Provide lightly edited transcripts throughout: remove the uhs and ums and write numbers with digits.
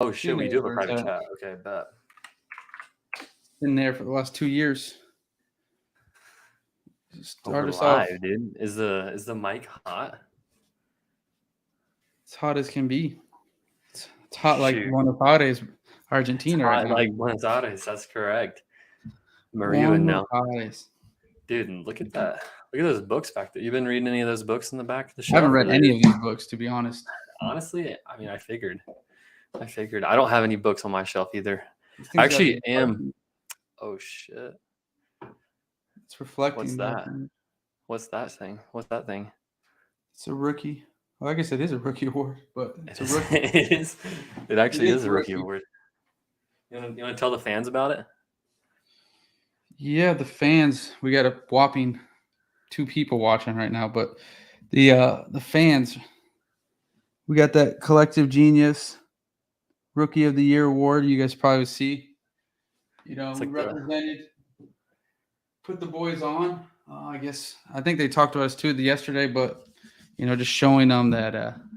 Oh shit, we do have a where's private that? chat. Okay, bet. Been there for the last 2 years. Oh, Start we're us off. live, dude. Is the mic hot? It's hot as can be. It's hot like Shoot. Buenos Aires, It's Argentina right hot now. like Buenos Aires. That's correct. Mariuin Buenos now. Aires. Dude, and look at that. Look at those books back there. You been reading any of those books in the back of the I haven't shelf? read any of these books, to be honest. Honestly, I mean, I figured. I don't have any books on my shelf either. These I things gotta actually be am. reflecting. Oh shit. It's reflecting. What's that? What's that thing? What's that thing? It's a rookie. Well, I guess it is a rookie award, but it's a rookie. It is. It actually It is a rookie award. You want to tell the fans about it? Yeah, the fans. We got a whopping 2 people watching right now, but the fans. We got that Collective Genius Rookie of the Year award. You guys probably see. You know, It's we like represented, put the boys on. I think they talked to us too yesterday, but just showing them that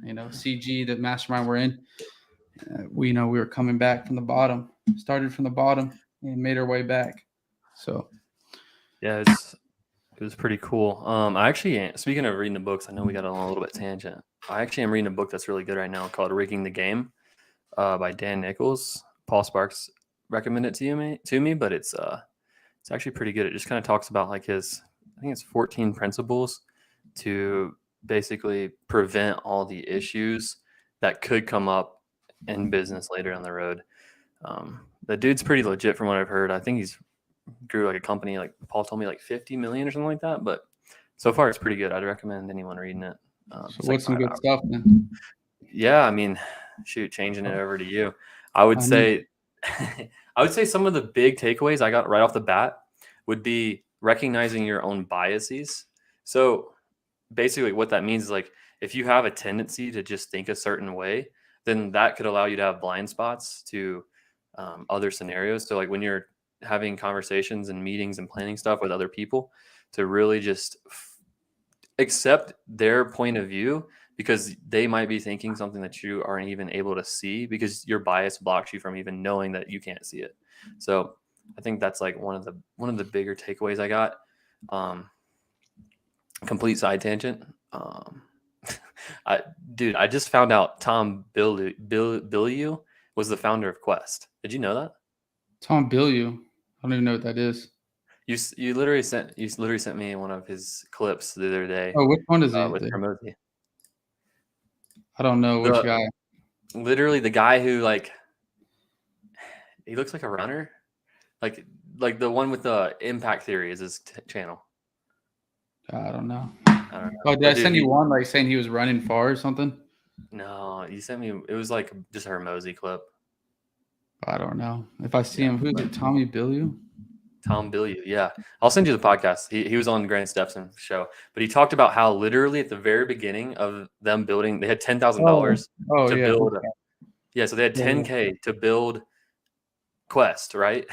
CG, the mastermind we're in. We know we were coming back from the bottom, started from the bottom, and made our way back. So yeah, it was pretty cool. I actually, speaking of reading the books, I know we got on a little bit tangent. I actually am reading a book that's really good right now called "Rigging the Game" by Dan Nichols. Paul Sparks recommended it to me, but it's actually pretty good. It just kind of talks about like I think it's 14 principles to basically prevent all the issues that could come up in business later down the road. The dude's pretty legit from what I've heard. I think he's grew like a company, like Paul told me, like 50 million or something like that. But so far, it's pretty good. I'd recommend anyone reading it. so It's what's like some 5 good hours. stuff, man? Yeah, I mean, shoot, changing it over to you. I would say, some of the big takeaways I got right off the bat would be recognizing your own biases. So basically, what that means is like if you have a tendency to just think a certain way, then that could allow you to have blind spots to other scenarios. So like when you're having conversations and meetings and planning stuff with other people, to really just accept their point of view, because they might be thinking something that you aren't even able to see because your bias blocks you from even knowing that you can't see it. So I think that's like one of the bigger takeaways I got. Complete side tangent. I just found out Tom Bilyeu was the founder of Quest. Did you know that? Tom Bilyeu. I don't even know what that is. You literally sent me one of his clips the other day. Oh, which one is he? With Promosi. I don't know which guy. Literally the guy who he looks like a runner, like the one with the Impact Theory is his channel. I don't know. I don't know. Oh, did I send you one like saying he was running far or something? No, you sent me. It was like just a Hermosi clip. I don't know. If I see him, who's it? Tommy Bilyeu? Tom Bilyeu, yeah. I'll send you the podcast. He was on Grant Stephen's show, but he talked about how literally at the very beginning of them building, they had $10,000 to build. So they had $10K to build Quest, right?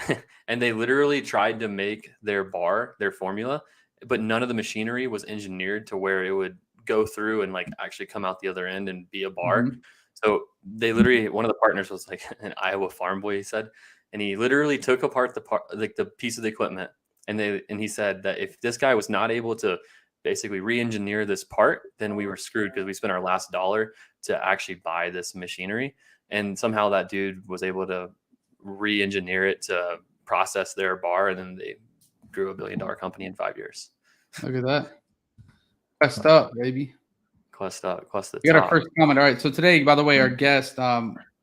And they literally tried to make their bar, their formula, but none of the machinery was engineered to where it would go through and like actually come out the other end and be a bar. Mm-hmm. So they literally, one of the partners was like an Iowa farm boy, he said, and he literally took apart the piece of the equipment, and he said that if this guy was not able to basically re-engineer this part, then we were screwed because we spent our last dollar to actually buy this machinery. And somehow that dude was able to re-engineer it to process their bar, and then they grew $1 billion company in 5 years. Look at that. Quest up, baby. Quest up. We got our first comment. All right. So today, by the way, our guest,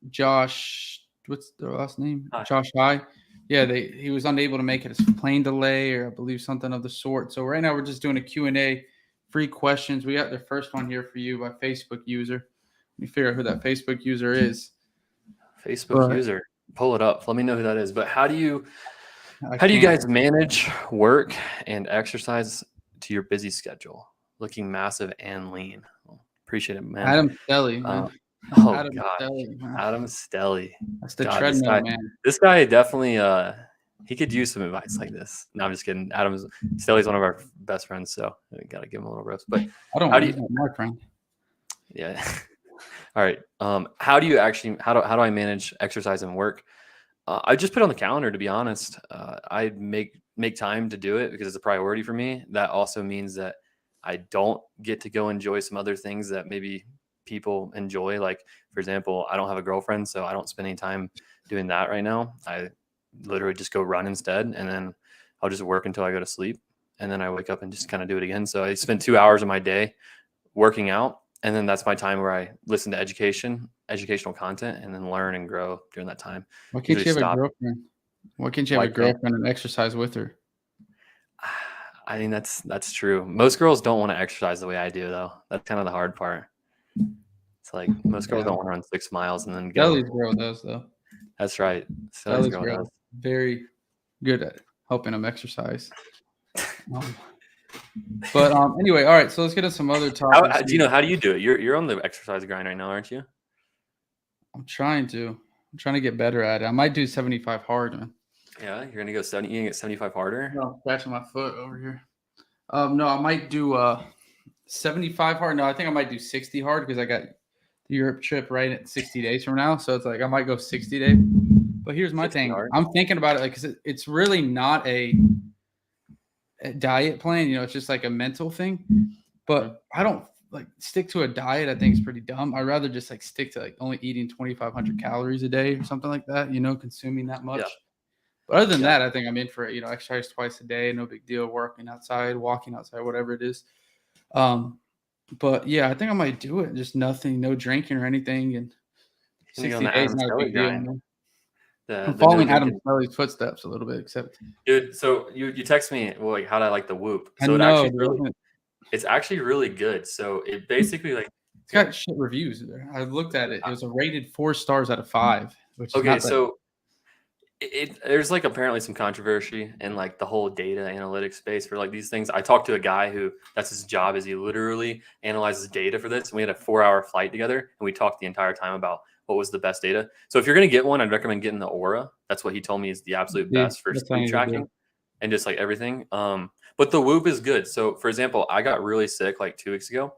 Josh, what's their last name? Hi. Josh High. Yeah, he was unable to make it. His plane delay, or I believe something of the sort. So right now we're just doing a Q&A, free questions. We got the first one here for you by Facebook user. Let me figure out who that Facebook user is. User. Pull it up. Let me know who that is. But how do you guys manage work and exercise to your busy schedule? Looking massive and lean. Appreciate it, man. Adam Stelly, man. Adam Stelly. That's the treadmill, man. This guy definitely he could use some advice like this. No, I'm just kidding. Adam Stelly's one of our best friends, so we gotta give him a little roast. But I don't want to be my friend. Yeah. All right. How do you actually how do I manage exercise and work? I just put it on the calendar, to be honest. I make time to do it because it's a priority for me. That also means that I don't get to go enjoy some other things that maybe people enjoy. Like, for example, I don't have a girlfriend, so I don't spend any time doing that right now. I literally just go run instead, and then I'll just work until I go to sleep, and then I wake up and just kind of do it again. So I spend 2 hours of my day working out, and then that's my time where I listen to educational content, and then learn and grow during that time. Why can't Usually you have a stop. girlfriend? Why can't you have Why a can't girlfriend and exercise with her? I mean, that's true. Most girls don't want to exercise the way I do, though. That's kind of the hard part. It's like most girls Yeah, don't want to run 6 miles and then go. Sally's girl does though. That's right. Sally's Sally's girl girl does. very good at helping them exercise. But anyway, all right. So let's get into some other topics. How do you do it? You're on the exercise grind right now, aren't you? I'm trying to get better at it. I might do 75 hard, man. Yeah, you're gonna go 70. You're gonna get 75 harder. No, I'm scratching my foot over here. No, I might do 75 hard. No, I think I might do 60 hard because I got the Europe trip right at 60 days from now. So it's like I might go 60 days. But here's my thing. Hard. I'm thinking about it like because it's really not a diet plan. You know, it's just like a mental thing. But I don't like stick to a diet. I think it's pretty dumb. I'd rather just like stick to like only eating 2,500 calories a day or something like that. You know, consuming that much. Yeah. But other than that, I think I'm in for it. You know, exercise twice a day, no big deal. Working outside, walking outside, whatever it is. But yeah, I think I might do it. Just nothing, no drinking or anything, and 60 days not a big deal. I'm following Adam Smelly's footsteps a little bit, except dude. So you text me, well, like how do I like the Whoop? So it's actually really good. So it basically like it's got shit reviews there. I looked at it. It was a rated 4 stars out of 5. Which is okay. So there's like apparently some controversy in like the whole data analytics space for like these things. I talked to a guy who that's his job is he literally analyzes data for this. And we had a 4-hour flight together and we talked the entire time about what was the best data. So if you're going to get one, I'd recommend getting the Aura. That's what he told me is the absolute best for sleep tracking and just like everything. But the Whoop is good. So for example, I got really sick like 2 weeks ago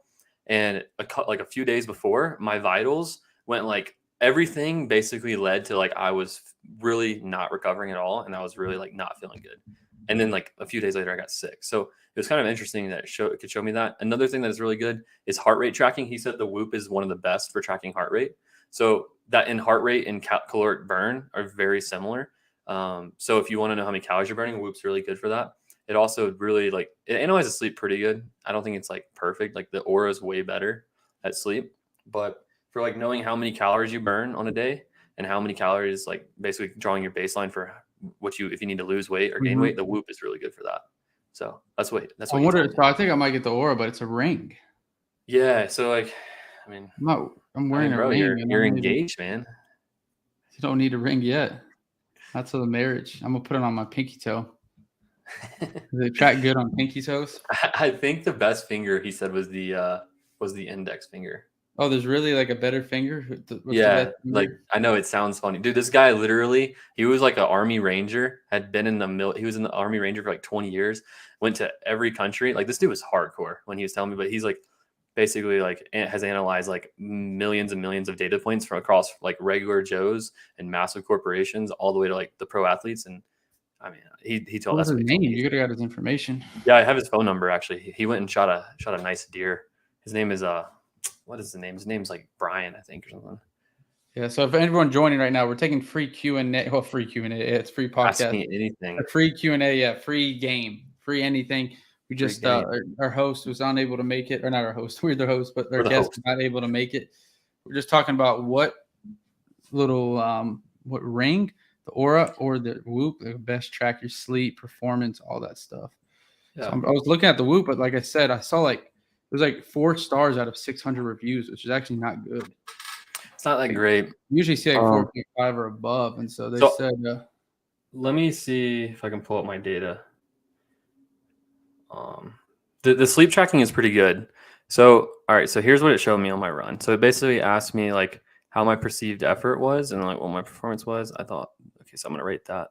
and like a few days before my vitals went like everything basically led to like I was really not recovering at all and I was really like not feeling good. And then like a few days later I got sick. So it was kind of interesting that it could show me that. Another thing that is really good is heart rate tracking. He said the Whoop is one of the best for tracking heart rate. So that in heart rate and caloric burn are very similar. So if you want to know how many calories you're burning, Whoop's really good for that. It also really like it analyzes sleep pretty good. I don't think it's like perfect. Like the Aura is way better at sleep, but for like knowing how many calories you burn on a day and how many calories, like basically drawing your baseline for if you need to lose weight or gain weight, the Whoop is really good for that. So that's what I wonder. So I think I might get the Aura, but it's a ring. Yeah. So like, I mean, I'm wearing a ring. You're engaged, man. You don't need a ring yet. That's for the marriage. I'm gonna put it on my pinky toe. Does it track good on pinky toes? I think the best finger he said was the index finger. Oh, there's really like a better finger? Yeah, like I know it sounds funny. Dude, this guy literally, he was like an Army Ranger, had been in he was in the Army Ranger for like 20 years, went to every country. Like this dude was hardcore when he was telling me, but he's like basically like has analyzed like millions and millions of data points from across like regular Joes and massive corporations all the way to like the pro athletes. And I mean, he told us. What's his name? You could have got his information. Yeah, I have his phone number actually. He went and shot a nice deer. His name is what is the name? His name's like Brian, I think, or something. Yeah. So if everyone joining right now, we're taking free Q&A. Well, free Q&A. It's free podcast. Ask me anything. A free Q&A. Yeah. Free game. Free anything. We just our host was unable to make it, or not our host. We're the host, but our guest was not able to make it. We're just talking about what little what ring, the Aura or the Whoop, the best track your sleep, performance, all that stuff. Yeah. So I was looking at the Whoop, but like I said, I saw like it was like 4 stars out of 600 reviews, which is actually not good. It's not that great. You usually see like 4.5 or above, and so they said. Let me see if I can pull up my data. The sleep tracking is pretty good. So, all right. So here's what it showed me on my run. So it basically asked me like how my perceived effort was and like what my performance was. I thought, okay, so I'm going to rate that.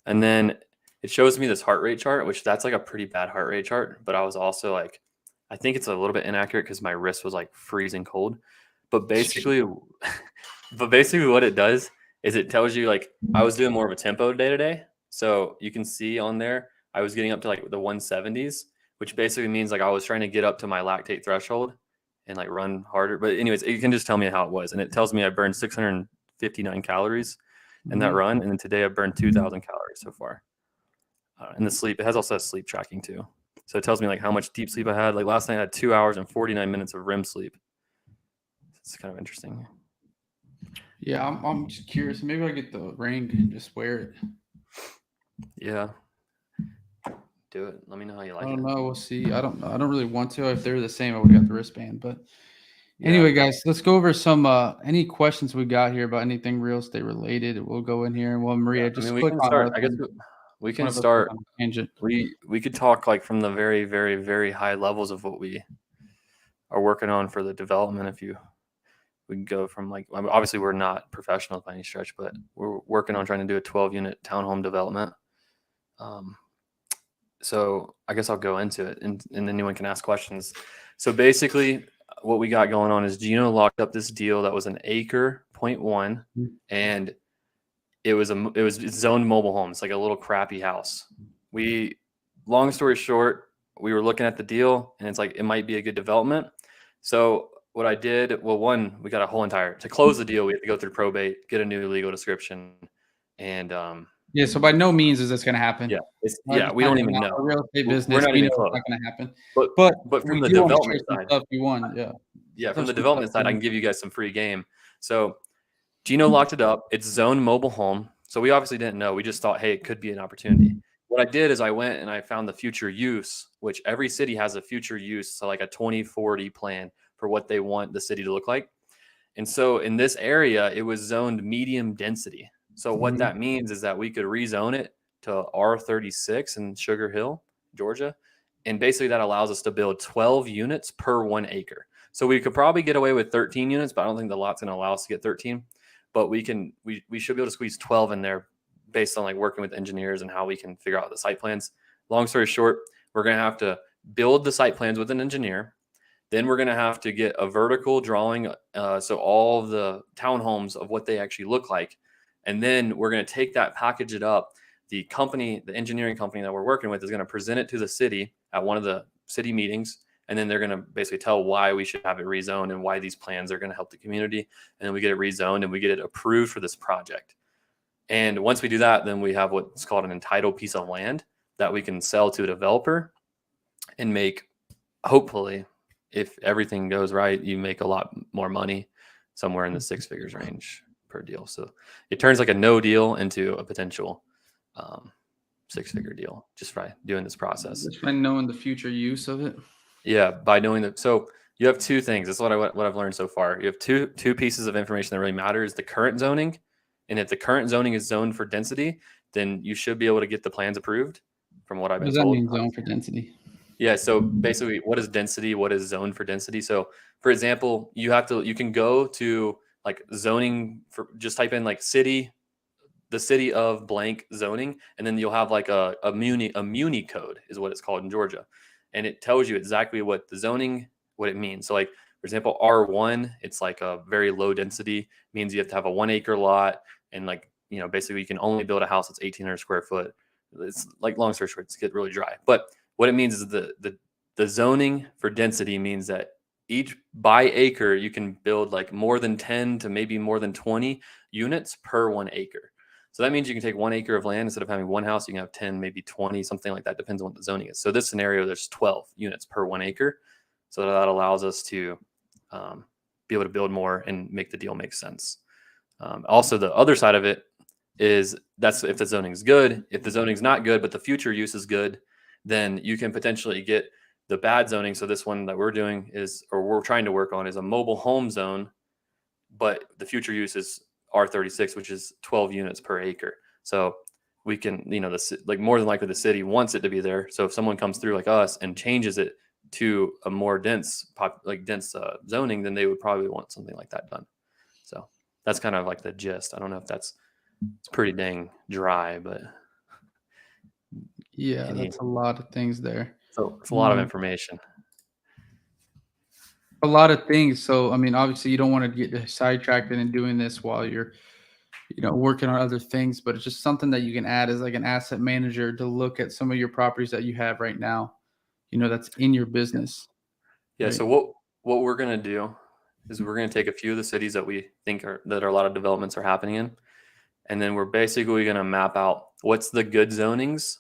And then it shows me this heart rate chart, which that's like a pretty bad heart rate chart. But I was also like, I think it's a little bit inaccurate because my wrist was like freezing cold. But basically, what it does is it tells you, like, I was doing more of a tempo day to day. So you can see on there, I was getting up to like the 170s, which basically means like I was trying to get up to my lactate threshold and like run harder. But anyways, you can just tell me how it was. And it tells me I burned 659 calories in that run. And then today I burned 2,000 calories so far. And the sleep, it also has sleep tracking too. So it tells me like how much deep sleep I had. Like last night I had 2 hours and 49 minutes of REM sleep. It's kind of interesting. Yeah, I'm just curious. Maybe I'll get the ring and just wear it. Yeah. Do it. Let me know how you like it. I don't know. We'll see. I don't really want to. If they're the same, I would have got the wristband. But anyway, guys, let's go over some any questions we got here about anything real estate related. We'll go in here and Maria, just we click can on start. I guess we can start. Tangent. We could talk like from the very, very, very high levels of what we are working on for the development. We can go from like, obviously we're not professionals by any stretch, but we're working on trying to do a 12-unit townhome development. So I guess I'll go into it and anyone can ask questions. So basically what we got going on is Gino locked up this deal that was an acre, 0.1, and it's zoned mobile home. It's like a little crappy house. Long story short, we were looking at the deal and it's like, it might be a good development. So what I did, well, one, we got to close the deal. We have to go through probate, get a new legal description. And, yeah, so by no means is this going to happen. Yeah, we don't even know. A real estate business, we're not even close. It's not going to happen. But from the development side, stuff you want, from the development side, I can give you guys some free game. So Gino locked it up. It's zoned mobile home. So we obviously didn't know. We just thought, hey, it could be an opportunity. What I did is I went and I found the future use, which every city has a future use. So like a 2040 plan for what they want the city to look like. And so in this area, it was zoned medium density. So what that means is that we could rezone it to R36 in Sugar Hill, Georgia. And basically that allows us to build 12 units per 1 acre. So we could probably get away with 13 units, but I don't think the lot's going to allow us to get 13. But we should be able to squeeze 12 in there based on like working with engineers and how we can figure out the site plans. Long story short, we're going to have to build the site plans with an engineer. Then we're going to have to get a vertical drawing. So all of the townhomes of what they actually look like. And then we're going to take that, package it up. The engineering company that we're working with is going to present it to the city at one of the city meetings. And then they're going to basically tell why we should have it rezoned and why these plans are going to help the community. And then we get it rezoned and we get it approved for this project. And once we do that, then we have what's called an entitled piece of land that we can sell to a developer and make, hopefully, if everything goes right, you make a lot more money, somewhere in the 6 figures range per deal. So it turns like a no deal into a potential 6-figure deal just by doing this process. Just by knowing the future use of it. Yeah, by knowing that. So you have 2 things. That's what I've learned so far. You have two pieces of information that really matter: is the current zoning, and if the current zoning is zoned for density, then you should be able to get the plans approved. From what I've been told. What does that mean, zone for density? Yeah. So basically, what is density? What is zoned for density? So, for example, you can go to like zoning for, just type in like the city of blank zoning, and then you'll have like a muni code is what it's called in Georgia. And it tells you exactly what the zoning, what it means. So like, for example, R1, it's like a very low density, means you have to have a 1 acre lot. And like, basically you can only build a house that's 1,800 square foot. It's like, long story short, it's get really dry. But what it means is the zoning for density means that each by acre, you can build like more than 10 to maybe more than 20 units per 1 acre. So that means you can take 1 acre of land, instead of having one house, you can have 10, maybe 20, something like that. Depends on what the zoning is. So this scenario, there's 12 units per 1 acre. So that allows us to be able to build more and make the deal make sense. Also, the other side of it is that's if the zoning is good. If the zoning is not good, but the future use is good, then you can potentially get the bad zoning. So this one that we're doing we're trying to work on, is a mobile home zone, but the future use is R36, which is 12 units per acre. So we can, like more than likely the city wants it to be there. So if someone comes through like us and changes it to a more dense zoning, then they would probably want something like that done. So that's kind of like the gist. I don't know if it's pretty dang dry, but yeah, that's a lot of things there. So it's a lot of information. a lot of things. So, I mean, obviously, you don't want to get sidetracked in doing this while you're, working on other things, but it's just something that you can add as like an asset manager to look at some of your properties that you have right now, that's in your business, Yeah. right? So what we're gonna do is we're gonna take a few of the cities that we think are a lot of developments are happening in, and then we're basically gonna map out what's the good zonings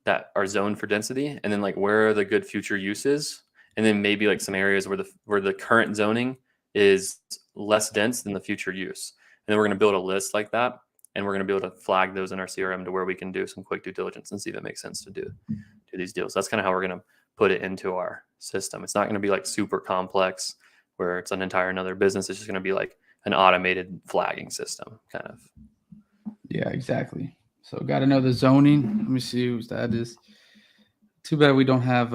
that are zoned for density, and then like where are the good future uses, and then maybe like some areas where the current zoning is less dense than the future use. And then we're going to build a list like that, and we're going to be able to flag those in our CRM to where we can do some quick due diligence and see if it makes sense to do these deals. That's kind of how we're going to put it into our system. It's not going to be like super complex where it's an entire another business. It's just going to be like an automated flagging system kind of. Yeah, exactly. So, got to know the zoning. Let me see whose that is. Too bad we don't have,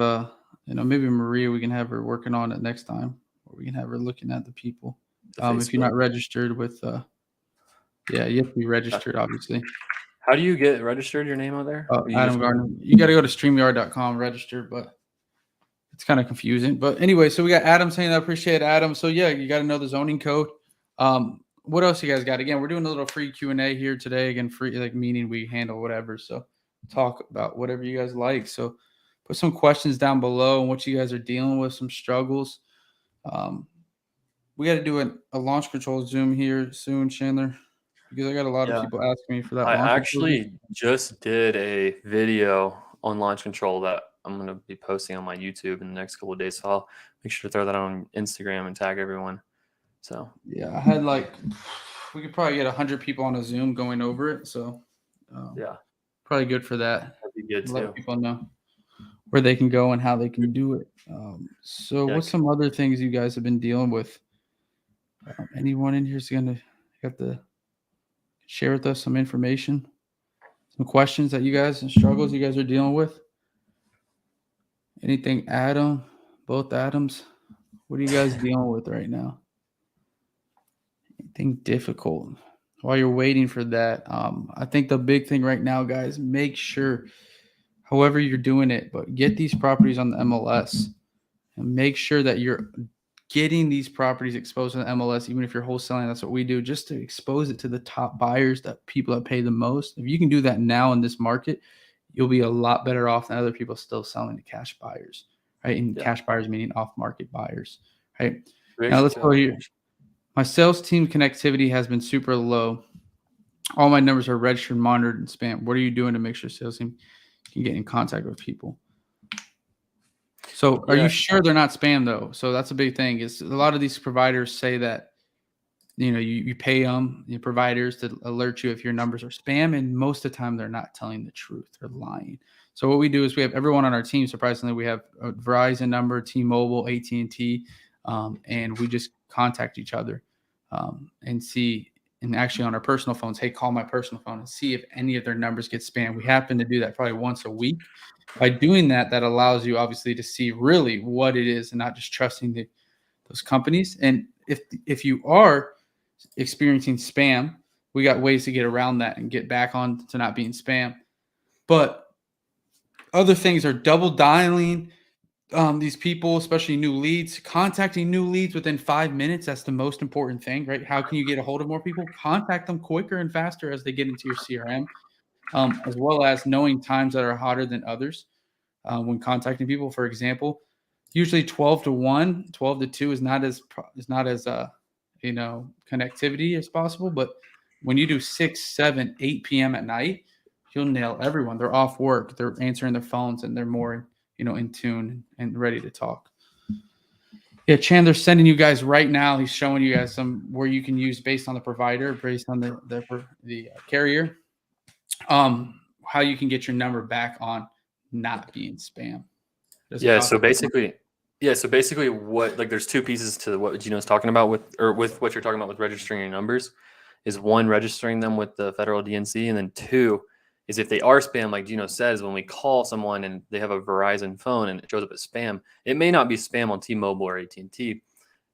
maybe Maria, we can have her working on it next time, or we can have her looking at the people. If you're not registered with, yeah, you have to be registered, obviously. How do you get registered your name out there? Adam Gardner. You got to go to StreamYard.com, register, but it's kind of confusing. But anyway, so we got Adam saying, I appreciate Adam. So yeah, you got to know the zoning code. What else you guys got? Again, we're doing a little free Q&A here today. Again, free, like, meaning we handle whatever. So talk about whatever you guys like. So put some questions down below on what you guys are dealing with, some struggles. We got to do a launch control Zoom here soon, Chandler, because I got a lot of people asking me for that. I launch actually just did a video on launch control that I'm going to be posting on my YouTube in the next couple of days. So I'll make sure to throw that on Instagram and tag everyone. So yeah, I had we could probably get 100 people on a Zoom going over it. So yeah, probably good for that. that'd be good Let too. people know where they can go and how they can do it. So what's some other things you guys have been dealing with? Anyone in here is going to have to share with us some information, some questions that you guys and struggles you guys are dealing with? Anything, Adam? Both Adams? What are you guys dealing with right now? Anything difficult? While you're waiting for that, I think the big thing right now, guys, make sure, however you're doing it, but get these properties on the MLS and make sure that you're getting these properties exposed on the MLS, even if you're wholesaling. That's what we do, just to expose it to the top buyers, that people that pay the most. If you can do that now in this market, you'll be a lot better off than other people still selling to cash buyers, right? And cash buyers meaning off-market buyers, right? Now let's go here. My sales team connectivity has been super low. All my numbers are registered, monitored, and spam. What are you doing to make sure sales team can get in contact with people? So are you sure they're not spam though? So that's a big thing. Is a lot of these providers say that, you pay them, your providers, to alert you if your numbers are spam, and most of the time they're not telling the truth. They're lying. So what we do is we have everyone on our team. Surprisingly, we have a Verizon number, T-Mobile, AT&T, and we just contact each other and see. And actually on our personal phones, hey, call my personal phone and see if any of their numbers get spam. We happen to do that probably once a week. By doing that, that allows you obviously to see really what it is and not just trusting those companies. And if you are experiencing spam, we got ways to get around that and get back on to not being spam. But other things are double dialing these people, especially new leads, contacting new leads within 5 minutes. That's the most important thing, right? How can you get a hold of more people? Contact them quicker and faster as they get into your CRM, as well as knowing times that are hotter than others when contacting people. For example, usually 12 to 1, 12 to 2 is not as connectivity as possible. But when you do 6, 7, 8 p.m. at night, you'll nail everyone. They're off work, they're answering their phones, and they're more in tune and ready to talk. Yeah, Chandler's sending you guys right now. He's showing you guys some where you can use based on the provider, based on the carrier, how you can get your number back on not being spam. So basically what, like, there's two pieces to what Gino's talking about with what you're talking about with registering your numbers. Is one, registering them with the federal DNC, and then two is if they are spam, like Gino says, when we call someone and they have a Verizon phone and it shows up as spam, it may not be spam on T-Mobile or AT&T.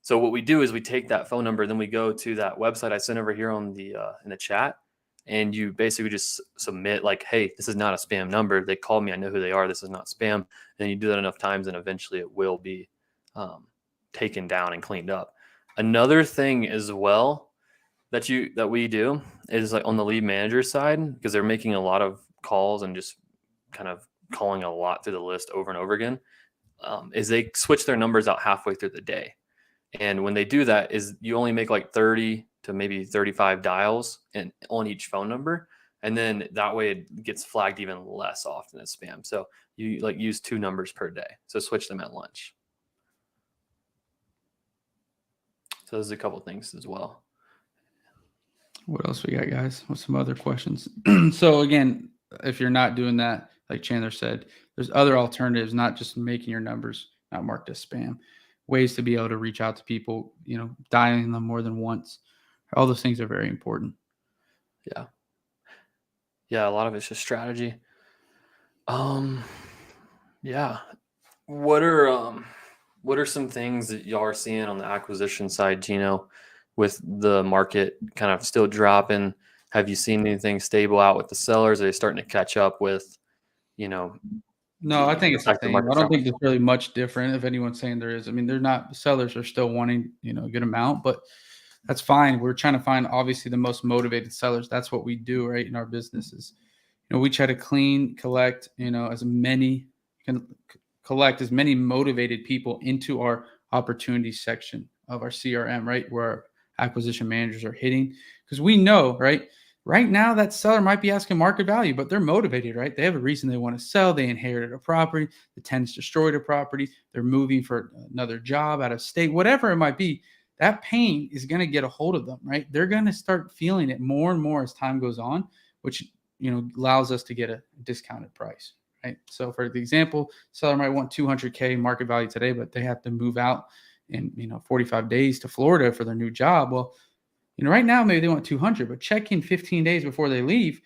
So what we do is we take that phone number, then we go to that website I sent over here on the in the chat, and you basically just submit like, hey, this is not a spam number. They called me. I know who they are. This is not spam. And you do that enough times, and eventually it will be taken down and cleaned up. Another thing as well that we do is like on the lead manager side, because they're making a lot of calls and just kind of calling a lot through the list over and over again, is they switch their numbers out halfway through the day. And when they do that, is you only make like 30 to maybe 35 dials on each phone number. And then that way it gets flagged even less often as spam. So you like use 2 numbers per day. So switch them at lunch. So there's a couple things as well. What else we got, guys? What's some other questions? So again, if you're not doing that, like Chandler said, there's other alternatives, not just making your numbers not marked as spam. Ways to be able to reach out to people, dialing them more than once. All those things are very important. Yeah. Yeah, a lot of it's just strategy. Yeah. What are some things that y'all are seeing on the acquisition side, Gino, with the market kind of still dropping? Have you seen anything stable out with the sellers? Are they starting to catch up with, No, I think it's the same. I don't think there's really much different if anyone's saying there is. I mean, they're not, sellers are still wanting, a good amount, but that's fine. We're trying to find obviously the most motivated sellers. That's what we do, right? In our businesses. We try to collect, as many collect as many motivated people into our opportunities section of our CRM, right? Where our acquisition managers are hitting. Because we know, right now that seller might be asking market value, but they're motivated, right? They have a reason they want to sell. They inherited a property. The tenants destroyed a property. They're moving for another job out of state, whatever it might be. That pain is going to get a hold of them, right? They're going to start feeling it more and more as time goes on, which allows us to get a discounted price, right? So for the example, seller might want 200K market value today, but they have to move out in 45 days to Florida for their new job. Well, right now maybe they want 200, but check in 15 days before they leave,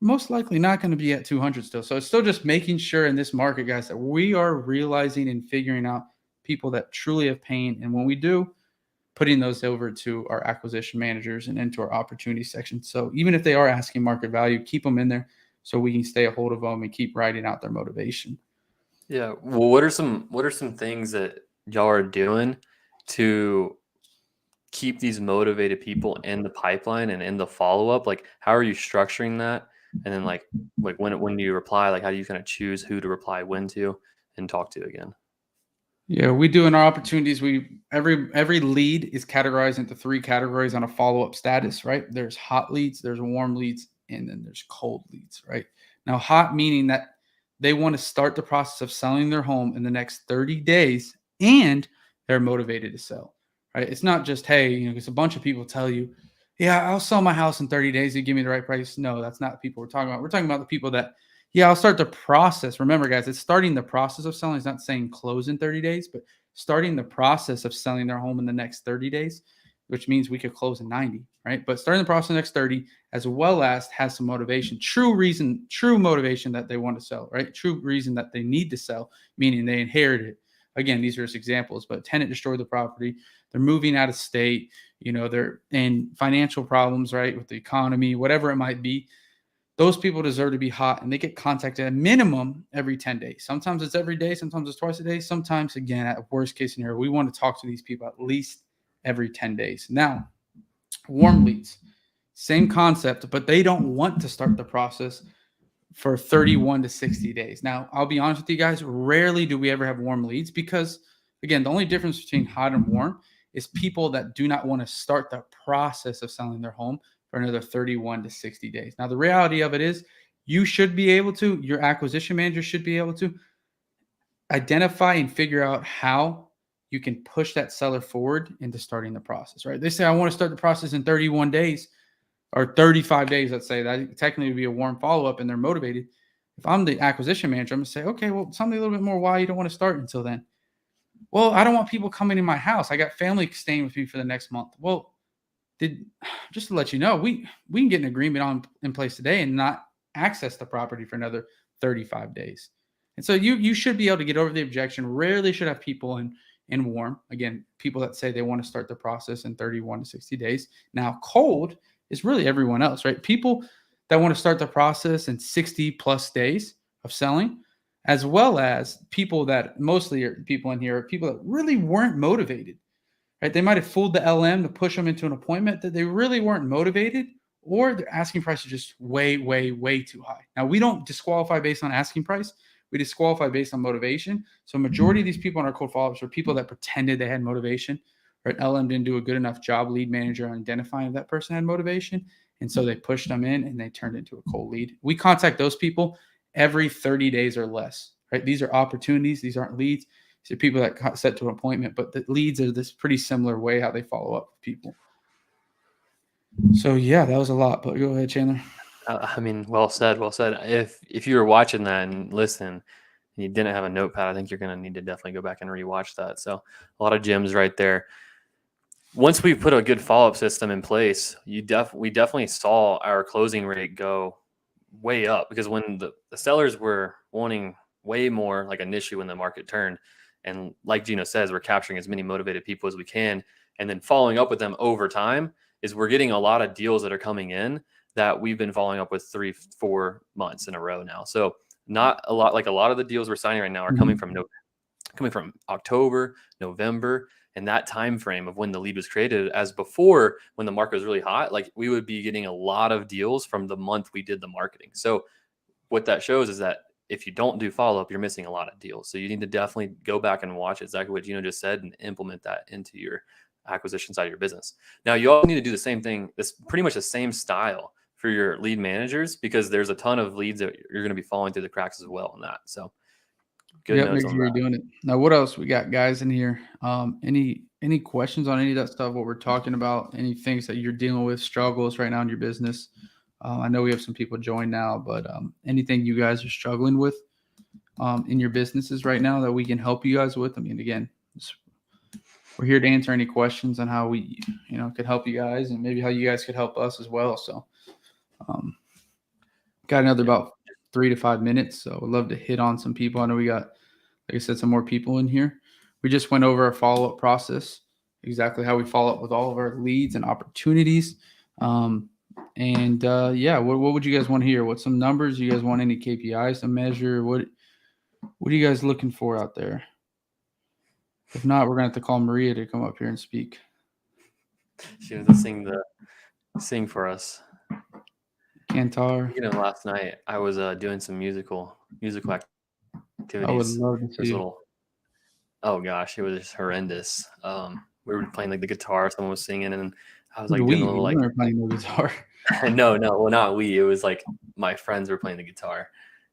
most likely not going to be at 200 still. So it's still just making sure in this market, guys, that we are realizing and figuring out people that truly have pain. And when we do, putting those over to our acquisition managers and into our opportunity section. So even if they are asking market value, keep them in there so we can stay a hold of them and keep writing out their motivation. Yeah. Well, what are some things that y'all are doing to keep these motivated people in the pipeline and in the follow-up? Like, how are you structuring that? And then like when you reply, like how do you kind of choose who to reply when to and talk to again? Yeah, we do in our opportunities. Every lead is categorized into 3 categories on a follow-up status, right? There's hot leads, there's warm leads, and then there's cold leads, right? Now, hot meaning that they want to start the process of selling their home in the next 30 days and they're motivated to sell, right? It's not just, hey, because a bunch of people tell you, yeah, I'll sell my house in 30 days. You give me the right price. No, that's not the people we're talking about. We're talking about the people that, yeah, I'll start the process. Remember, guys, it's starting the process of selling. It's not saying close in 30 days, but starting the process of selling their home in the next 30 days, which means we could close in 90, right? But starting the process in the next 30, as well as has some motivation, true motivation that they want to sell, right? True reason that they need to sell, meaning they inherited it. Again, these are just examples, but tenant destroyed the property. They're moving out of state. They're in financial problems, right? With the economy, whatever it might be. Those people deserve to be hot, and they get contacted at minimum every 10 days. Sometimes it's every day. Sometimes it's twice a day. Sometimes, again, at worst case scenario, we want to talk to these people at least every 10 days. Now, warm leads, same concept, but they don't want to start the process for 31 to 60 days. Now, I'll be honest with you guys, rarely do we ever have warm leads because, again, the only difference between hot and warm is people that do not want to start the process of selling their home for another 31 to 60 days. Now, the reality of it is you should be able to, your acquisition manager should be able to identify and figure out how you can push that seller forward into starting the process, right? They say, I want to start the process in 31 days or 35 days, let's say. That technically would be a warm follow-up and they're motivated. If I'm the acquisition manager, I'm going to say, okay, well, tell me a little bit more why you don't want to start until then. Well, I don't want people coming in my house. I got family staying with me for the next month. Well, just to let you know, we can get an agreement in place today and not access the property for another 35 days. And so you should be able to get over the objection. Rarely should have people in warm. Again, people that say they want to start the process in 31 to 60 days. Now, cold is really everyone else, right? People that want to start the process in 60 plus days of selling. as well as people that mostly are people in here are people that really weren't motivated. Right? They might have fooled the LM to push them into an appointment that they really weren't motivated, or their asking price is just way, way, way too high. Now, we don't disqualify based on asking price. We disqualify based on motivation. So majority of these people in our cold follow-ups are people that pretended they had motivation, or LM didn't do a good enough job, lead manager, on identifying if that person had motivation. And so they pushed them in and they turned into a cold lead. We contact those people every 30 days or less, right? These are opportunities. These aren't leads. These are people that got set to an appointment, but the leads are this pretty similar way how they follow up with people. So yeah, that was a lot, but go ahead, Chandler. I mean, well said, well said. If you were watching that and listen, and you didn't have a notepad, I think you're going to need to definitely go back and rewatch that. So a lot of gems right there. Once we put a good follow-up system in place, we definitely saw our closing rate go way up, because when the sellers were wanting way more, like initially when the market turned, and like Gino says, we're capturing as many motivated people as we can, and then following up with them over time, is we're getting a lot of deals that are coming in that we've been following up with 3-4 months in a row now. So not a lot, like a lot of the deals we're signing right now are coming from October, November, and that time frame of when the lead was created. As before, when the market was really hot, like we would be getting a lot of deals from the month we did the marketing. So what that shows is that if you don't do follow-up, you're missing a lot of deals. So you need to definitely go back and watch exactly what Gino just said and implement that into your acquisition side of your business. Now, you all need to do the same thing. This pretty much the same style for your lead managers, because there's a ton of leads that you're going to be falling through the cracks as well on that. So good Yep, make notes on sure you're that. doing it. Now, what else we got, guys, in here? Any questions on any of that stuff? What we're talking about? Any things that you're dealing with, struggles right now in your business? I know we have some people join now, but anything you guys are struggling with in your businesses right now that we can help you guys with? I mean, again, we're here to answer any questions on how we, could help you guys, and maybe how you guys could help us as well. So, got another about 3 to 5 minutes, so I'd love to hit on some people. I know we got, like I said, some more people in here. We just went over our follow-up process, exactly how we follow up with all of our leads and opportunities. What would you guys want to hear? What's some numbers? You guys want any KPIs to measure? What are you guys looking for out there? If not, we're gonna have to call Maria to come up here and speak. She was to sing for us. Cantar. Last night I was doing some musical activities. I would love to see. Oh gosh, it was just horrendous. We were playing like the guitar, someone was singing, and I was like We doing a little like were playing the guitar. no, well, not we. It was like my friends were playing the guitar,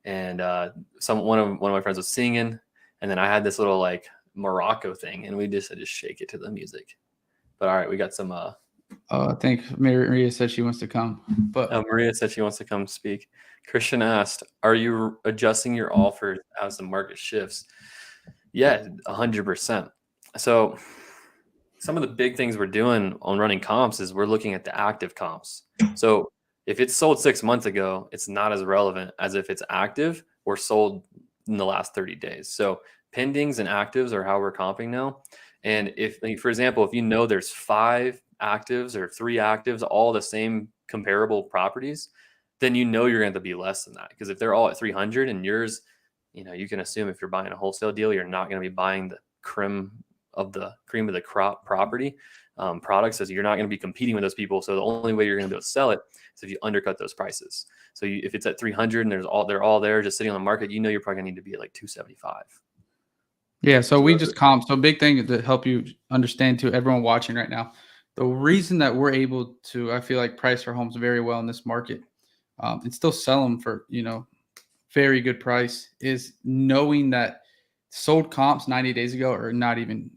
and one of my friends was singing, and then I had this little like Morocco thing, and we just had to shake it to the music. But all right, we got some. I think Maria said she wants to come, but Maria said she wants to come speak. Christian asked, "Are you adjusting your offers as the market shifts?" Yeah, 100%. So some of the big things we're doing on running comps is we're looking at the active comps. So if it's sold 6 months ago, it's not as relevant as if it's active or sold in the last 30 days. So pendings and actives are how we're comping now. And if, like, for example, if there's 5 actives or 3 actives, all the same comparable properties, then you're going to have to be less than that. Because if they're all at 300 and yours, you can assume if you're buying a wholesale deal, you're not going to be buying the cream of the crop property products, so you're not going to be competing with those people. So the only way you're going to be able to sell it is if you undercut those prices. So if it's at 300 and they're all there just sitting on the market, you're probably going to need to be at like 275. Yeah, so we just comp. So big thing to help you understand, to everyone watching right now, the reason that we're able to, I feel like, price our homes very well in this market and still sell them for, very good price, is knowing that sold comps 90 days ago are not even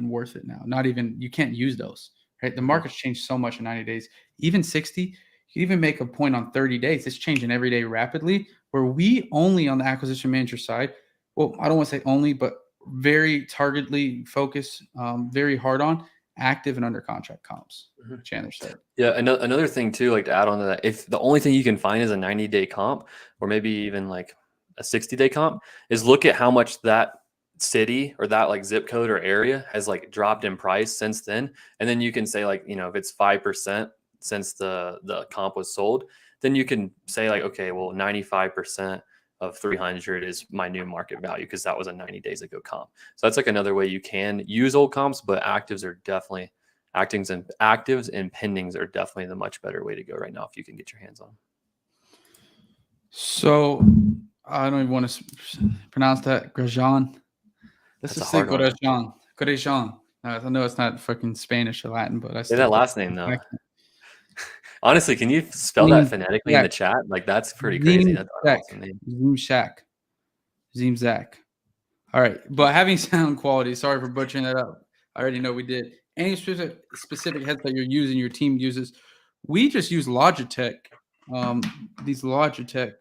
worth it now. Not even, you can't use those, right? The market's changed so much in 90 days, even 60. You can even make a point on 30 days. It's changing every day rapidly, where we only on the acquisition manager side, well, I don't want to say only, but very targetedly focus very hard on active and under contract comps. Chandler said. Yeah, another thing too, like to add on to that, if the only thing you can find is a 90-day comp, or maybe even like a 60-day comp, is look at how much that city or that like zip code or area has like dropped in price since then. And then you can say like, if it's 5% since the comp was sold, then you can say like, okay, well, 95% of 300 is my new market value because that was a 90 days ago comp. So that's like another way you can use old comps, but actives and pendings are definitely the much better way to go right now if you can get your hands on them. So I don't even want to pronounce that. Grosjean. Let's just say Grosjean. Grosjean. I know it's not fucking Spanish or Latin, but I say that last name though. Honestly, can you spell that phonetically in the chat? Like that's pretty crazy. That's an awesome name. Zimzak. All right, but having sound quality. Sorry for butchering that up. I already know we did. Any specific headset you're using, your team uses. We just use Logitech. These Logitech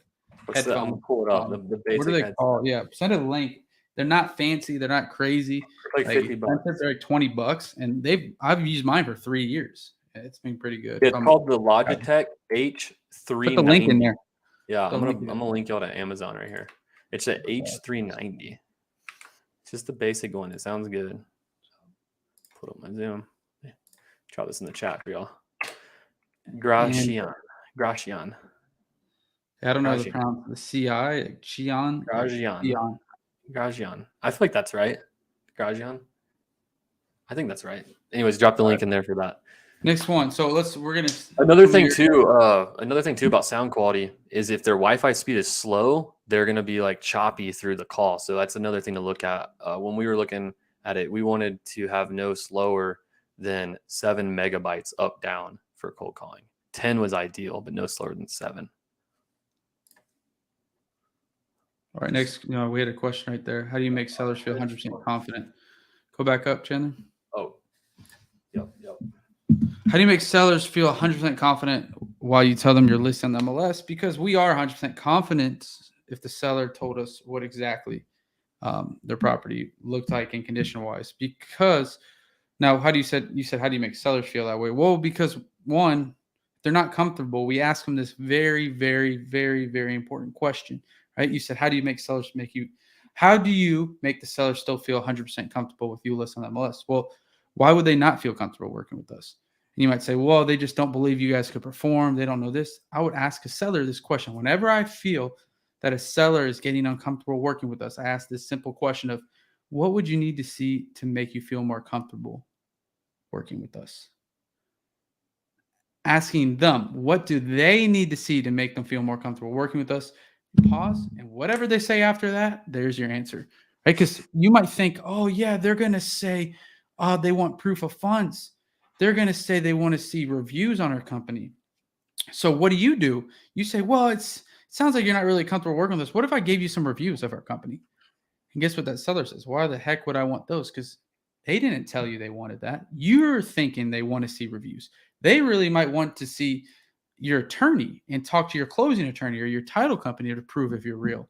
headphones. I'm gonna pull it up. The basic what are they called? Yeah, send a link. They're not fancy. They're not crazy. Like $50. They're like $20, and I've used mine for 3 years. It's been pretty good. It's called the Logitech H390. Put the link in there. Yeah, I'm gonna link y'all to Amazon right here. It's an H390. It's just the basic one. It sounds good. Put up my Zoom. Try this in the chat for y'all. Grosjean. I don't know how to pronounce the CI. Grosjean. I feel like that's right. Grosjean. I think that's right. Anyways, drop the link in there for that. Next one. So we're gonna. Another thing too about sound quality is if their Wi-Fi speed is slow, they're gonna be like choppy through the call. So that's another thing to look at. When we were looking at it, we wanted to have no slower than 7 megabytes up down for cold calling. 10 was ideal, but no slower than 7. All right. Next, we had a question right there. How do you make sellers feel 100% confident? Go back up, Chandler. Oh, yep. How do you make sellers feel 100% confident while you tell them you're listing on the MLS? Because we are 100% confident if the seller told us what exactly their property looked like and condition-wise. Because now, how do you make sellers feel that way? Well, because one, they're not comfortable. We ask them this very, very, very, very important question, right? You said, how do you make the seller still feel 100% comfortable with you listing on MLS? Well, why would they not feel comfortable working with us? And you might say, well, they just don't believe you guys could perform. They don't know this. I would ask a seller this question. Whenever I feel that a seller is getting uncomfortable working with us, I ask this simple question of, what would you need to see to make you feel more comfortable working with us? Asking them, what do they need to see to make them feel more comfortable working with us? Pause, and whatever they say after that, there's your answer, right? Because you might think, oh yeah, they're going to say they want proof of funds. They're going to say they want to see reviews on our company. So what do? You say, well, it sounds like you're not really comfortable working with us. What if I gave you some reviews of our company? And guess what that seller says? Why the heck would I want those? Because they didn't tell you they wanted that. You're thinking they want to see reviews. They really might want to see your attorney and talk to your closing attorney or your title company to prove if you're real.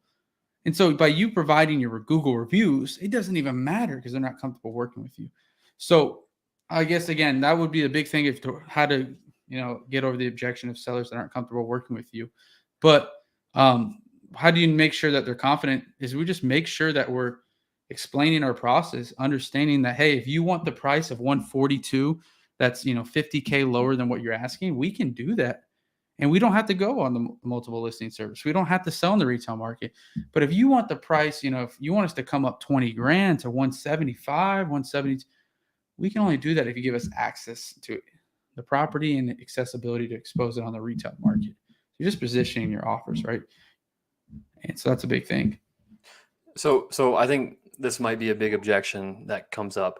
And so by you providing your Google reviews, it doesn't even matter because they're not comfortable working with you. So I guess, again, that would be a big thing how to get over the objection of sellers that aren't comfortable working with you. But how do you make sure that they're confident is we just make sure that we're explaining our process, understanding that, hey, if you want the price of 142, that's, $50K lower than what you're asking, we can do that. And we don't have to go on the multiple listing service. We don't have to sell in the retail market. But if you want the price, if you want us to come up 20 grand to 175, 170, we can only do that if you give us access to the property and accessibility to expose it on the retail market. You're just positioning your offers, right? And so that's a big thing. So I think this might be a big objection that comes up.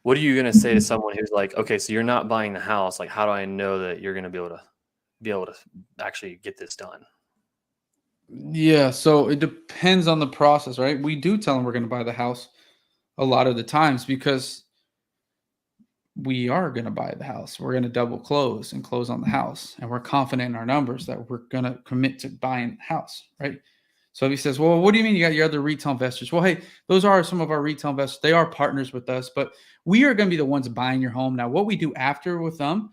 What are you going to say to someone who's like, okay, so you're not buying the house. Like, how do I know that you're going to be able to actually get this done? Yeah. So it depends on the process, right? We do tell them we're going to buy the house a lot of the times because we are going to buy the house. We're going to double close and close on the house. And we're confident in our numbers that we're going to commit to buying the house, right? So if he says, well, what do you mean you got your other retail investors? Well, hey, those are some of our retail investors. They are partners with us, but we are going to be the ones buying your home. Now, what we do after with them,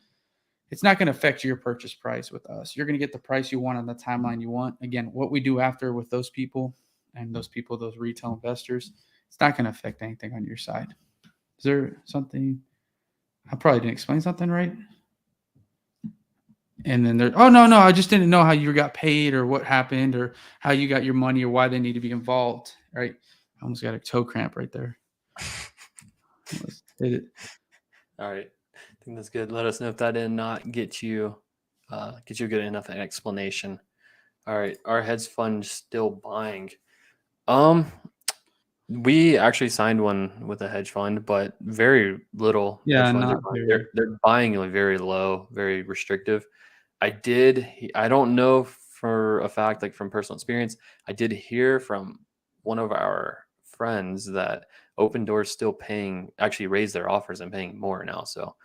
it's not going to affect your purchase price with us. You're going to get the price you want on the timeline you want. Again, what we do after with those people, those retail investors, it's not going to affect anything on your side. Is there something? I probably didn't explain something right. And then they're, oh, no, I just didn't know how you got paid or what happened or how you got your money or why they need to be involved. Right. I almost got a toe cramp right there. Almost hit it. All right. I think that's good. Let us know if that did not get you a good enough explanation. All right. Our hedge fund still buying. We actually signed one with a hedge fund, but very little hedge Yeah, funds are not buying. very. They're buying like very low, very restrictive. I don't know for a fact, like from personal experience, I did hear from one of our friends that Open Doors still actually raised their offers and paying more now. So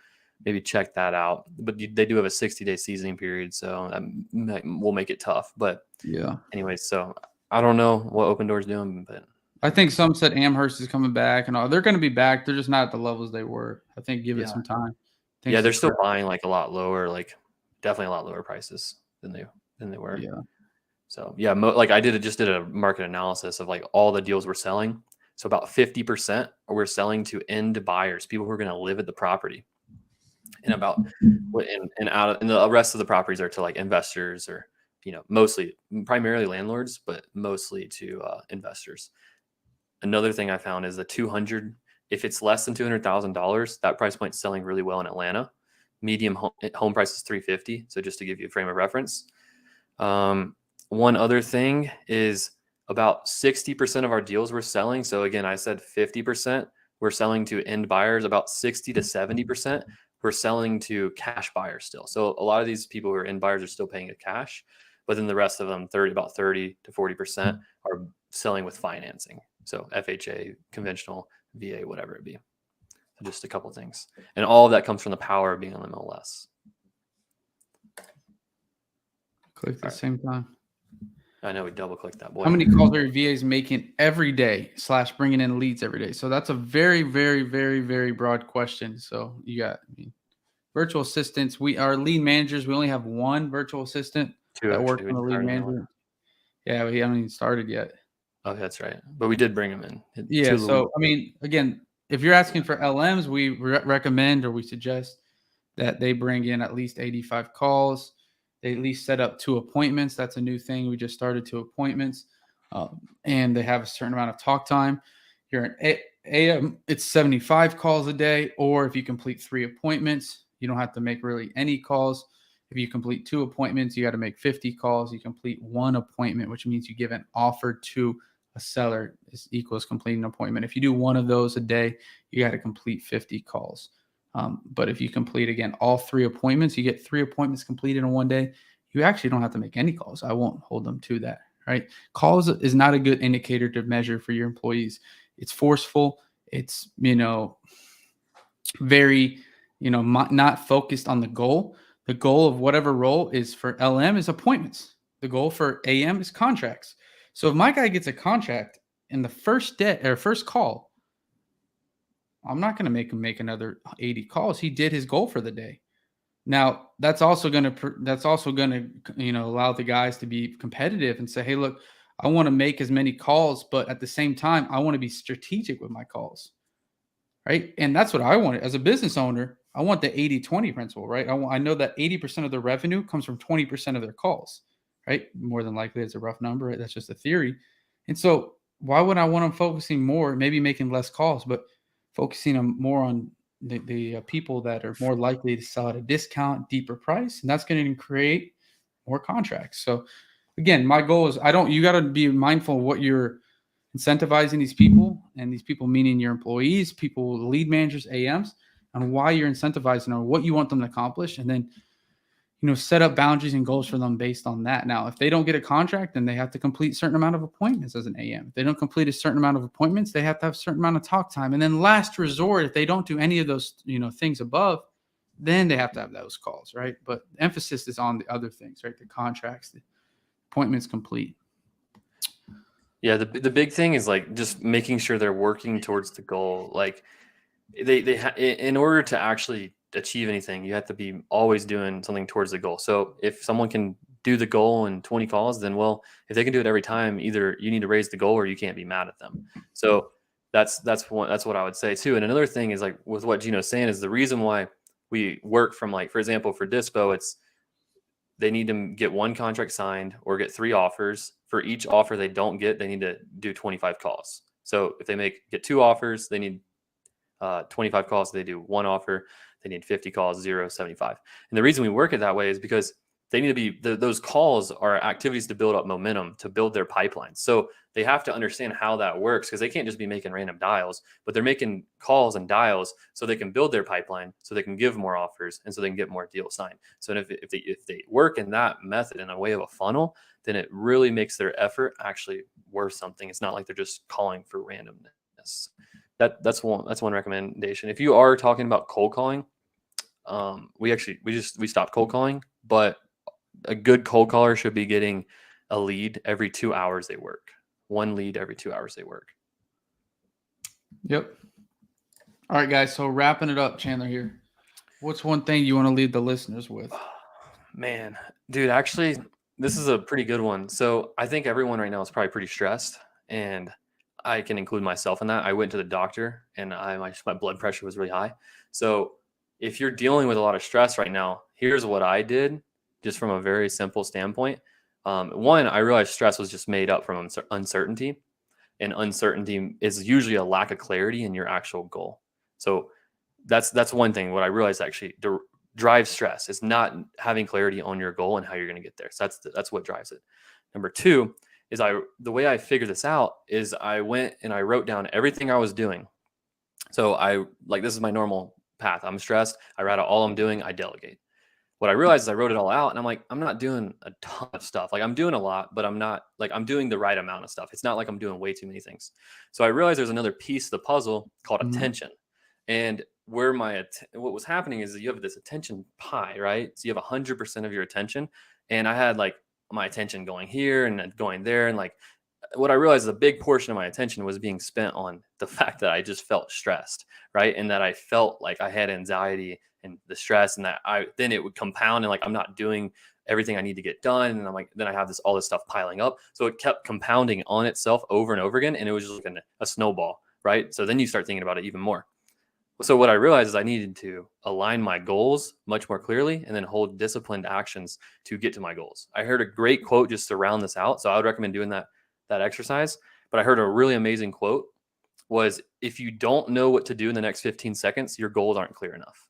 maybe check that out. But they do have a 60-day seasoning period, so that will make it tough. But Yeah. anyways, so I don't know what Open Doors doing, but I think some said Amherst is coming back and all. They're going to be back. They're just not at the levels they were. I think give it yeah, some time. yeah, Things to they're still correct. buying like a lot lower, like definitely a lot lower prices than they were. Yeah. So yeah, like I just did a market analysis of like all the deals we're selling. So about 50% we're selling to end buyers, people who are going to live at the property, and and the rest of the properties are to like investors or primarily landlords, but mostly to investors. Another thing I found is the 200. If it's less than $200,000, that price point's selling really well in Atlanta. Medium home price is 350. So just to give you a frame of reference. One other thing is about 60% of our deals we're selling. So again, I said 50% we're selling to end buyers. About 60 to 70% we're selling to cash buyers still. So a lot of these people who are end buyers are still paying it cash, but then the rest of them, about 30 to 40% are selling with financing. So FHA, conventional, VA, whatever it be. Just a couple things. And all of that comes from the power of being on the MLS. Click at the same time. I know we double clicked that boy. How many calls are your VAs making every day / bringing in leads every day? So that's a very, very, very, very broad question. So you got virtual assistants. Our lead managers. We only have one virtual assistant Two, that works actually. on the lead management. Yeah, we haven't even started yet. Oh, that's right. But we did bring them in. Yeah. So I mean, again, if you're asking for LMs, we recommend or we suggest that they bring in at least 85 calls. They at least set up 2 appointments. That's a new thing. We just started 2 appointments, and they have a certain amount of talk time. You're an AM, it's 75 calls a day, or if you complete 3 appointments, you don't have to make really any calls. If you complete 2 appointments, you got to make 50 calls. You complete 1 appointment, which means you give an offer to a seller is equals completing an appointment. If you do 1 of those a day, you got to complete 50 calls. But if you complete, again, all 3 appointments, you get 3 appointments completed in one day, you actually don't have to make any calls. I won't hold them to that, right? Calls is not a good indicator to measure for your employees. It's forceful. It's, very, not focused on the goal. The goal of whatever role is for LM is appointments. The goal for AM is contracts. So if my guy gets a contract in the first day or first call, I'm not going to make him make another 80 calls. He did his goal for the day. Now, that's also going to allow the guys to be competitive and say, "Hey, look, I want to make as many calls, but at the same time, I want to be strategic with my calls." Right? And that's what I want as a business owner. I want the 80-20 principle, right? I know that 80% of their revenue comes from 20% of their calls, right? More than likely, it's a rough number, right? That's just a theory. And so why would I want them focusing more, maybe making less calls, but focusing more on the people that are more likely to sell at a discount, deeper price, and that's going to create more contracts. So again, my goal is you got to be mindful of what you're incentivizing these people, and these people meaning your employees, people, lead managers, AMs, and why you're incentivizing or what you want them to accomplish, and then set up boundaries and goals for them based on that. Now, if they don't get a contract, then they have to complete a certain amount of appointments as an AM. If they don't complete a certain amount of appointments, they have to have a certain amount of talk time. And then last resort, if they don't do any of those things above, then they have to have those calls, right? But the emphasis is on the other things, right? The contracts, the appointments complete. Yeah, the big thing is like just making sure they're working towards the goal. Like in order to actually achieve anything, you have to be always doing something towards the goal. So if someone can do the goal in 20 calls, then if they can do it every time, either you need to raise the goal or you can't be mad at them. So that's what I would say too. And another thing is like with what Gino's saying is the reason why we work from, like, for example, for Dispo, it's they need to get 1 contract signed or get 3 offers. For each offer they don't get, they need to do 25 calls. So if they get 2 offers, they need 25 calls. They do 1 offer, they need 50 calls, 0, 75. And the reason we work it that way is because they need to be those calls are activities to build up momentum, to build their pipeline. So they have to understand how that works, because they can't just be making random dials, but they're making calls and dials so they can build their pipeline, so they can give more offers, and so they can get more deals signed. So if they work in that method in a way of a funnel, then it really makes their effort actually worth something. It's not like they're just calling for randomness. That's one recommendation. If you are talking about cold calling, we stopped cold calling, but a good cold caller should be getting a lead every 2 hours they work. 1 lead every 2 hours they work. Yep. All right, guys. So wrapping it up, Chandler here. What's one thing you want to leave the listeners with? Man, dude, actually, this is a pretty good one. So I think everyone right now is probably pretty stressed, and I can include myself in that. I went to the doctor, and my blood pressure was really high. So if you're dealing with a lot of stress right now, here's what I did, just from a very simple standpoint. One, I realized stress was just made up from uncertainty, and uncertainty is usually a lack of clarity in your actual goal. So that's one thing. What I realized actually drives stress is not having clarity on your goal and how you're going to get there. So that's what drives it. Number 2 is the way I figured this out is I went and I wrote down everything I was doing. So this is my normal path. I'm stressed. I write out all I'm doing. I delegate. What I realized is I wrote it all out, and I'm like, I'm not doing a ton of stuff. Like, I'm doing a lot, but I'm doing the right amount of stuff. It's not like I'm doing way too many things. So I realized there's another piece of the puzzle called attention. And what was happening is that you have this attention pie, right? So you have 100% of your attention. And I had like my attention going here and going there. And like, what I realized is a big portion of my attention was being spent on the fact that I just felt stressed, right? And that I felt like I had anxiety and the stress, and that then it would compound, and like I'm not doing everything I need to get done, and I'm like, then I have all this stuff piling up. So it kept compounding on itself over and over again, and it was just like a snowball, right? So then you start thinking about it even more. So what I realized is I needed to align my goals much more clearly, and then hold disciplined actions to get to my goals. I heard a great quote just to round this out, so I would recommend doing that exercise. But I heard a really amazing quote was, if you don't know what to do in the next 15 seconds, your goals aren't clear enough.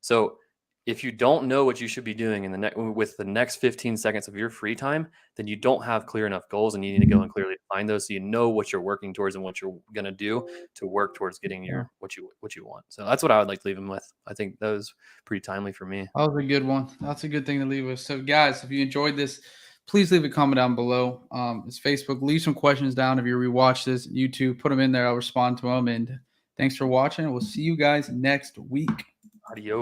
So if you don't know what you should be doing with the next 15 seconds of your free time, then you don't have clear enough goals, and you need to go and clearly define those, so you know what you're working towards and what you're going to do to work towards getting what you want. So that's what I would like to leave them with. I think that was pretty timely for me. That was a good one. That's a good thing to leave with. So guys, if you enjoyed this, please leave a comment down below. It's Facebook. Leave some questions down if you rewatch this. YouTube, put them in there. I'll respond to them. And thanks for watching. We'll see you guys next week. Adios.